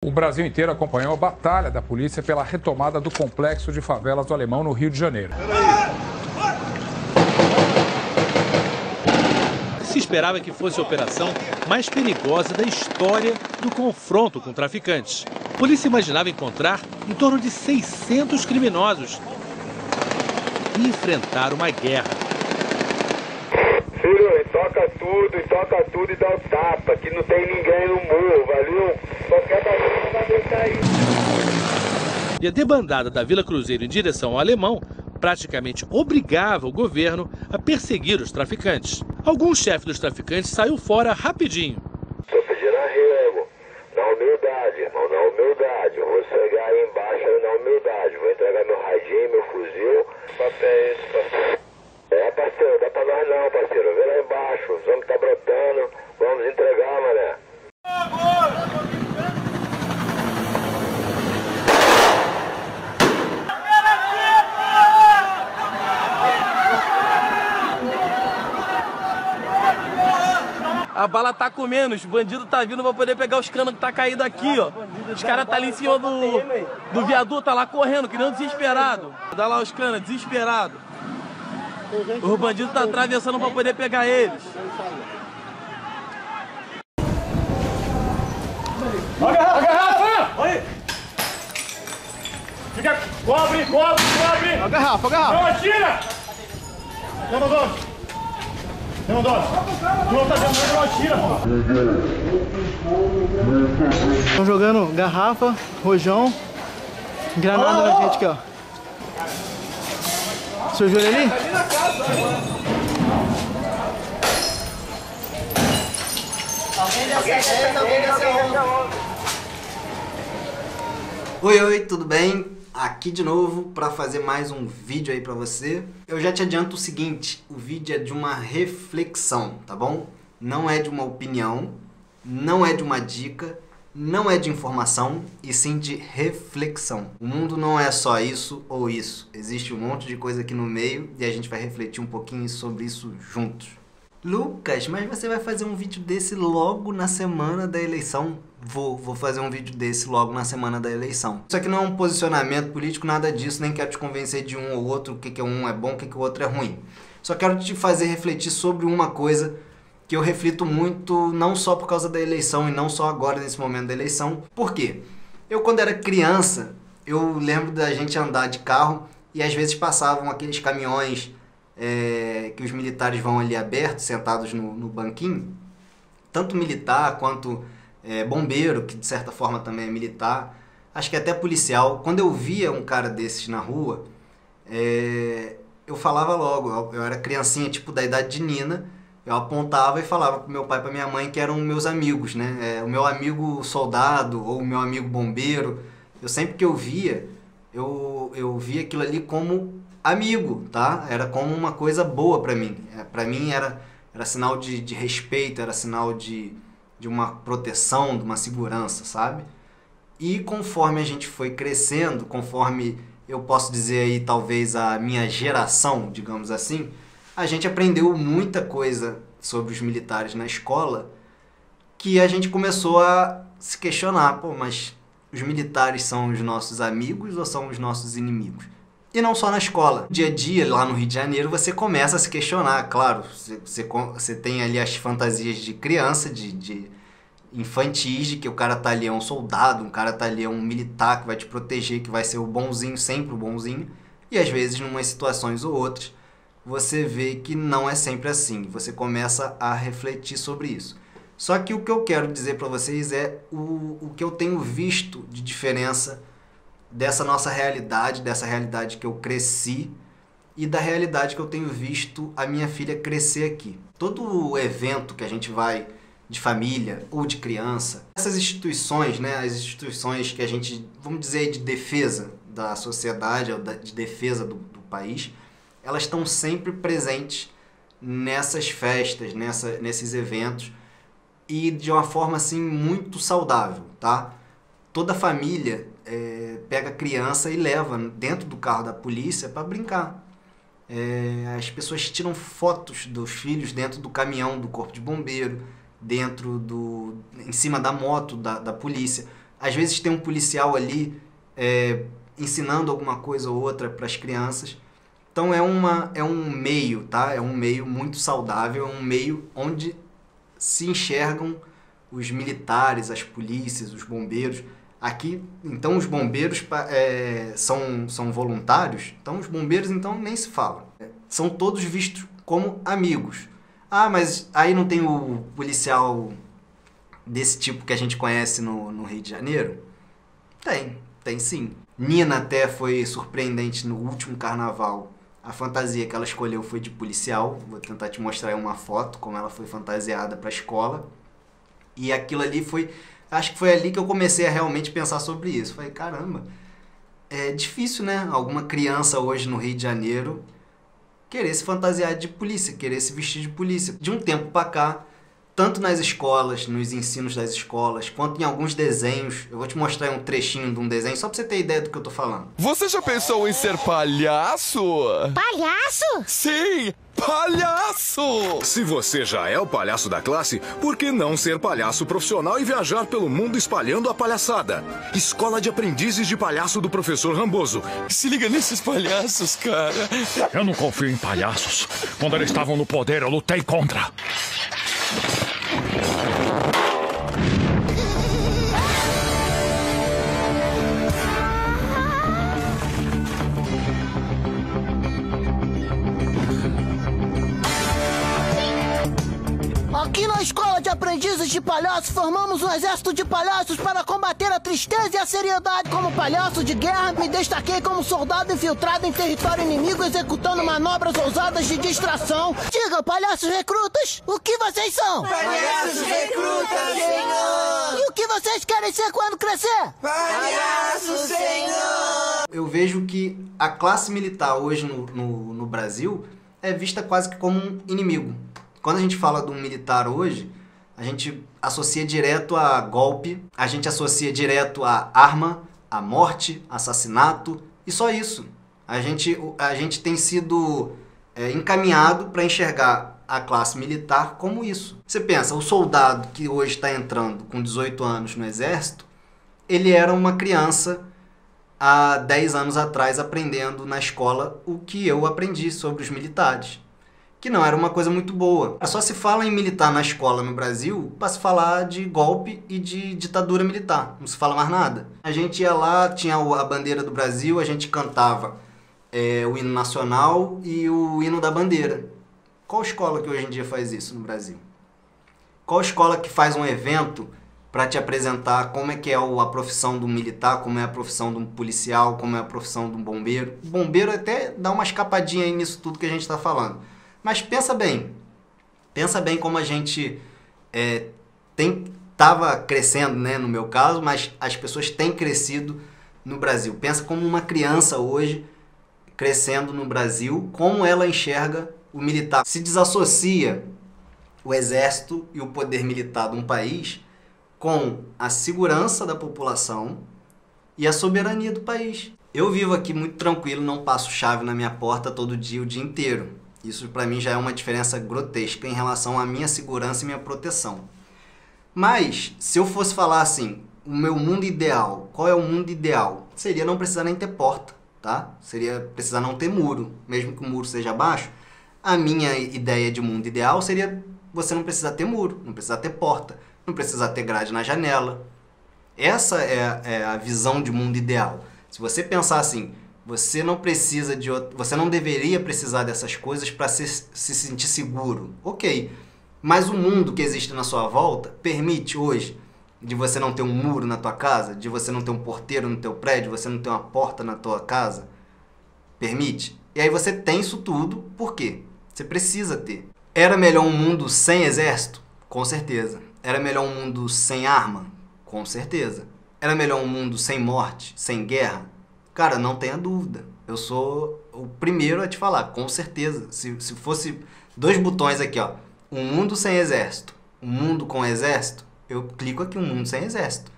O Brasil inteiro acompanhou a batalha da polícia pela retomada do complexo de favelas do Alemão no Rio de Janeiro. Se esperava que fosse a operação mais perigosa da história do confronto com traficantes. A polícia imaginava encontrar em torno de 600 criminosos e enfrentar uma guerra. Filho, toca tudo e dá o tapa, que não tem ninguém no morro, valeu? Qualquer barulho vai deixar aí. E a debandada da Vila Cruzeiro em direção ao Alemão praticamente obrigava o governo a perseguir os traficantes. Algum chefe dos traficantes saiu fora rapidinho. Estou pedindo arrego, na humildade, irmão, na humildade. Eu vou chegar aí embaixo na humildade, vou entregar meu radinho, meu fuzil. Papéis, parceiro. Parceiro, dá pra nós não, parceiro. Vem lá embaixo, os homens tá brotando, vamos entregar, mané. A bala tá comendo, os bandidos tá vindo pra poder pegar os canos que tá caído aqui, ó. Os caras tá ali em cima do viaduto, tá lá correndo, que nem um desesperado. Dá lá os canos, desesperado. Os bandidos tá atravessando pra poder pegar eles. Ó a garrafa! Olha! Fica... Cobre! Ó a garrafa! Não atira! Não tá dentro, não atira, pô! Estão jogando garrafa, rojão, granada na gente aqui, ó. Seu joelho ali? Oi, tudo bem? Aqui de novo para fazer mais um vídeo aí para você. Eu já te adianto o seguinte, o vídeo é de uma reflexão, tá bom? Não é de uma opinião, não é de uma dica, não é de informação, e sim de reflexão. O mundo não é só isso ou isso. Existe um monte de coisa aqui no meio e a gente vai refletir um pouquinho sobre isso juntos. Lucas, mas você vai fazer um vídeo desse logo na semana da eleição? Vou fazer um vídeo desse logo na semana da eleição. Isso aqui não é um posicionamento político, nada disso, nem quero te convencer de um ou outro, o que um é bom, o que o outro é ruim. Só quero te fazer refletir sobre uma coisa que eu reflito muito, não só por causa da eleição e não só agora nesse momento da eleição. Por quê? Eu quando era criança, eu lembro da gente andar de carro e às vezes passavam aqueles caminhões que os militares vão ali abertos, sentados no banquinho, tanto militar quanto bombeiro, que de certa forma também é militar, acho que até policial. Quando eu via um cara desses na rua, eu falava logo, eu era criancinha tipo da idade de Nina, eu apontava e falava pro meu pai e pra minha mãe que eram meus amigos, né? O meu amigo soldado ou o meu amigo bombeiro. Eu sempre que eu via, eu via aquilo ali como amigo, tá? Era como uma coisa boa pra mim. Pra mim era sinal de respeito, era sinal de uma proteção, de uma segurança, sabe? E conforme a gente foi crescendo, conforme eu posso dizer aí talvez a minha geração, digamos assim, a gente aprendeu muita coisa sobre os militares na escola que a gente começou a se questionar, pô, mas os militares são os nossos amigos ou são os nossos inimigos? E não só na escola. Dia a dia, lá no Rio de Janeiro, você começa a se questionar, claro, você tem ali as fantasias de criança, de infantis, de que o cara tá ali é um soldado, um cara tá ali é um militar que vai te proteger, que vai ser o bonzinho, sempre o bonzinho, e às vezes, em umas situações ou outras, você vê que não é sempre assim, você começa a refletir sobre isso. Só que o que eu quero dizer para vocês é o que eu tenho visto de diferença dessa nossa realidade, dessa realidade que eu cresci e da realidade que eu tenho visto a minha filha crescer aqui. Todo evento que a gente vai de família ou de criança, essas instituições, né, as instituições que a gente, vamos dizer, de defesa da sociedade, ou de defesa do país, elas estão sempre presentes nessas festas, nesses eventos, e de uma forma assim muito saudável, tá? Toda família pega a criança e leva dentro do carro da polícia para brincar. As pessoas tiram fotos dos filhos dentro do caminhão do corpo de bombeiro, em cima da moto da polícia. Às vezes tem um policial ali ensinando alguma coisa ou outra para as crianças. Então é um meio, tá? É um meio muito saudável, é um meio onde se enxergam os militares, as polícias, os bombeiros. Aqui, então, os bombeiros são voluntários, então os bombeiros então nem se falam. São todos vistos como amigos. Ah, mas aí não tem o policial desse tipo que a gente conhece no Rio de Janeiro? Tem sim. Nina até foi surpreendente no último carnaval. A fantasia que ela escolheu foi de policial. Vou tentar te mostrar aí uma foto, como ela foi fantasiada para a escola. E aquilo ali foi... Acho que foi ali que eu comecei a realmente pensar sobre isso. Falei, caramba, é difícil, né? Alguma criança hoje no Rio de Janeiro querer se fantasiar de polícia, querer se vestir de polícia. De um tempo para cá, tanto nas escolas, nos ensinos das escolas, quanto em alguns desenhos. Eu vou te mostrar um trechinho de um desenho, só pra você ter ideia do que eu tô falando. Você já pensou em ser palhaço? Palhaço? Sim, palhaço! Se você já é o palhaço da classe, por que não ser palhaço profissional e viajar pelo mundo espalhando a palhaçada? Escola de Aprendizes de Palhaço do Professor Ramboso. Se liga nesses palhaços, cara. Eu não confio em palhaços. Quando eles estavam no poder, eu lutei contra. Aqui na Escola de Aprendizes de Palhaços, formamos um exército de palhaços para combater a tristeza e a seriedade. Como palhaço de guerra, me destaquei como soldado infiltrado em território inimigo, executando manobras ousadas de distração. Diga, palhaços recrutas, o que vocês são? Palhaços recrutas, senhor! E o que vocês querem ser quando crescer? Palhaços, senhor! Eu vejo que a classe militar hoje no Brasil é vista quase que como um inimigo. Quando a gente fala de um militar hoje, a gente associa direto a golpe, a gente associa direto a arma, a morte, assassinato, e só isso. A gente tem sido encaminhado para enxergar a classe militar como isso. Você pensa, o soldado que hoje está entrando com 18 anos no exército, ele era uma criança há 10 anos atrás aprendendo na escola o que eu aprendi sobre os militares. Que não era uma coisa muito boa. Só se fala em militar na escola no Brasil para se falar de golpe e de ditadura militar. Não se fala mais nada. A gente ia lá, tinha a bandeira do Brasil, a gente cantava o hino nacional e o hino da bandeira. Qual escola que hoje em dia faz isso no Brasil? Qual escola que faz um evento para te apresentar como é que é a profissão do militar, como é a profissão de um policial, como é a profissão de um bombeiro? O bombeiro até dá uma escapadinha aí nisso tudo que a gente está falando. Mas pensa bem como a gente estava crescendo, né, no meu caso, mas as pessoas têm crescido no Brasil. Pensa como uma criança hoje crescendo no Brasil, como ela enxerga o militar. Se desassocia o exército e o poder militar de um país com a segurança da população e a soberania do país. Eu vivo aqui muito tranquilo, não passo chave na minha porta todo dia, o dia inteiro. Isso para mim já é uma diferença grotesca em relação à minha segurança e minha proteção. Mas, se eu fosse falar assim, o meu mundo ideal, qual é o mundo ideal? Seria não precisar nem ter porta, tá? Seria precisar não ter muro, mesmo que o muro seja baixo. A minha ideia de mundo ideal seria você não precisar ter muro, não precisar ter porta, não precisar ter grade na janela. Essa é a visão de mundo ideal. Se você pensar assim, você não precisa você não deveria precisar dessas coisas para se sentir seguro. Ok, mas o mundo que existe na sua volta permite hoje de você não ter um muro na tua casa, de você não ter um porteiro no teu prédio, você não ter uma porta na tua casa? Permite? E aí você tem isso tudo, por quê? Você precisa ter. Era melhor um mundo sem exército? Com certeza. Era melhor um mundo sem arma? Com certeza. Era melhor um mundo sem morte, sem guerra? Cara, não tenha dúvida. Eu sou o primeiro a te falar, com certeza. Se fosse 2 botões aqui, ó, um mundo sem exército, um mundo com exército, eu clico aqui um mundo sem exército.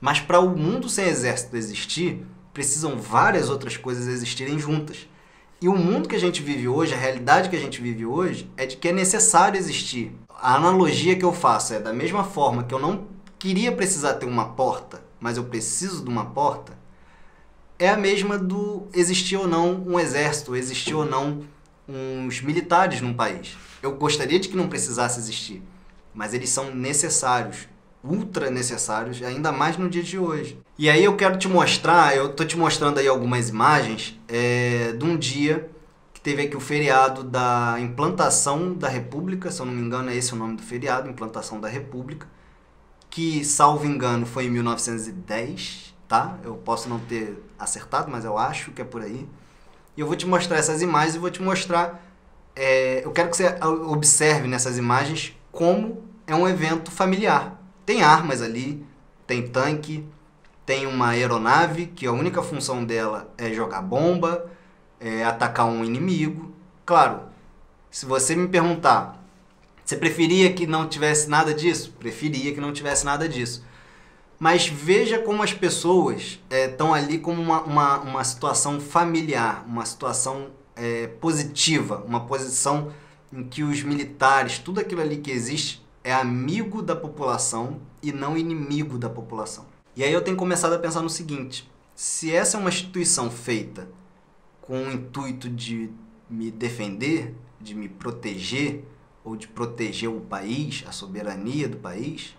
Mas para o mundo sem exército existir, precisam várias outras coisas existirem juntas. E o mundo que a gente vive hoje, a realidade que a gente vive hoje, é de que é necessário existir. A analogia que eu faço é da mesma forma que eu não queria precisar ter uma porta mas eu preciso de uma porta, é a mesma do existir ou não um exército, existir ou não uns militares num país. Eu gostaria de que não precisasse existir, mas eles são necessários, ultra necessários, ainda mais no dia de hoje. E aí eu quero te mostrar, eu tô te mostrando aí algumas imagens de um dia que teve aqui o feriado da implantação da República, se eu não me engano é esse o nome do feriado, implantação da República, que, salvo engano, foi em 1910, tá? Eu posso não ter acertado, mas eu acho que é por aí. E eu vou te mostrar essas imagens e vou te mostrar... eu quero que você observe nessas imagens como é um evento familiar. Tem armas ali, tem tanque, tem uma aeronave que a única função dela é jogar bomba, atacar um inimigo. Claro, se você me perguntar, você preferia que não tivesse nada disso? Preferia que não tivesse nada disso. Mas veja como as pessoas estão ali como uma situação familiar, uma situação positiva, uma posição em que os militares, tudo aquilo ali que existe, é amigo da população e não inimigo da população. E aí eu tenho começado a pensar no seguinte, se essa é uma instituição feita com o intuito de me defender, de me proteger, ou de proteger o país, a soberania do país,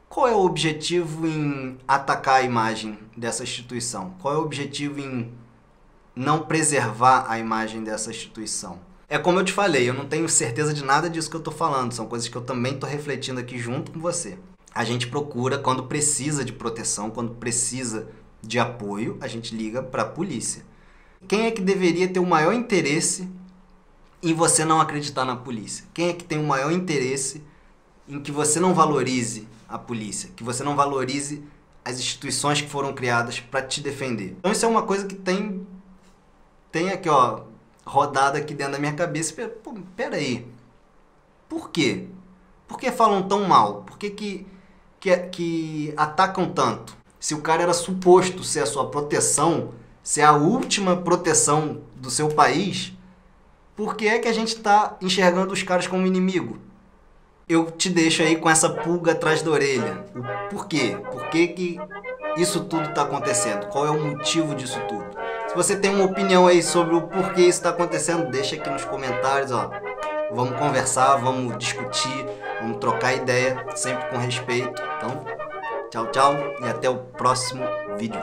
qual é o objetivo em atacar a imagem dessa instituição? Qual é o objetivo em não preservar a imagem dessa instituição? É como eu te falei, eu não tenho certeza de nada disso que eu estou falando, são coisas que eu também estou refletindo aqui junto com você. A gente procura, quando precisa de proteção, quando precisa de apoio, a gente liga para a polícia. Quem é que deveria ter o maior interesse em você não acreditar na polícia? Quem é que tem o maior interesse em que você não valorize a polícia, que você não valorize as instituições que foram criadas para te defender? Então isso é uma coisa que tem aqui, ó, rodada aqui dentro da minha cabeça. Pô, peraí, por quê? Por que falam tão mal? Por que atacam tanto? Se o cara era suposto ser a sua proteção, ser a última proteção do seu país, por que é que a gente está enxergando os caras como inimigo? Eu te deixo aí com essa pulga atrás da orelha. Por quê? Por que isso tudo está acontecendo? Qual é o motivo disso tudo? Se você tem uma opinião aí sobre o porquê isso está acontecendo, deixa aqui nos comentários, ó. Vamos conversar, vamos discutir, vamos trocar ideia, sempre com respeito. Então, tchau, tchau e até o próximo vídeo.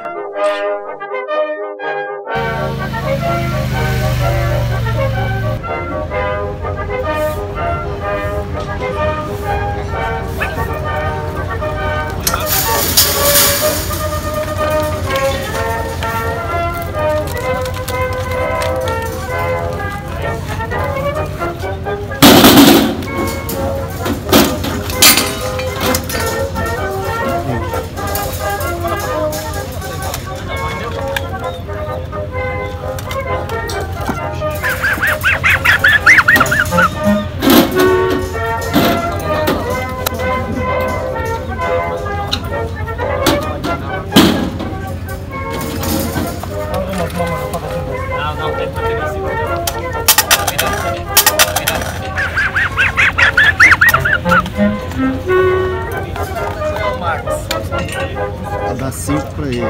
Vou dar 5 pra ele.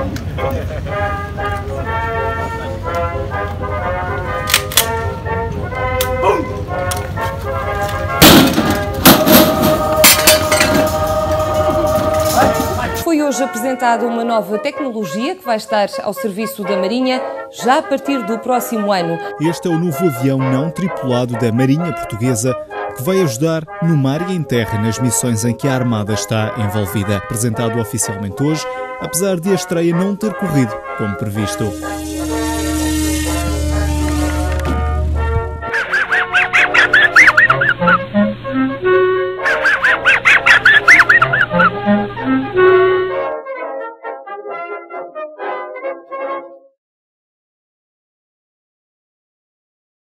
Foi hoje apresentada uma nova tecnologia que vai estar ao serviço da Marinha já a partir do próximo ano. Este é o novo avião não tripulado da Marinha Portuguesa que vai ajudar no mar e em terra nas missões em que a Armada está envolvida. Apresentado oficialmente hoje, apesar de a estreia não ter corrido como previsto.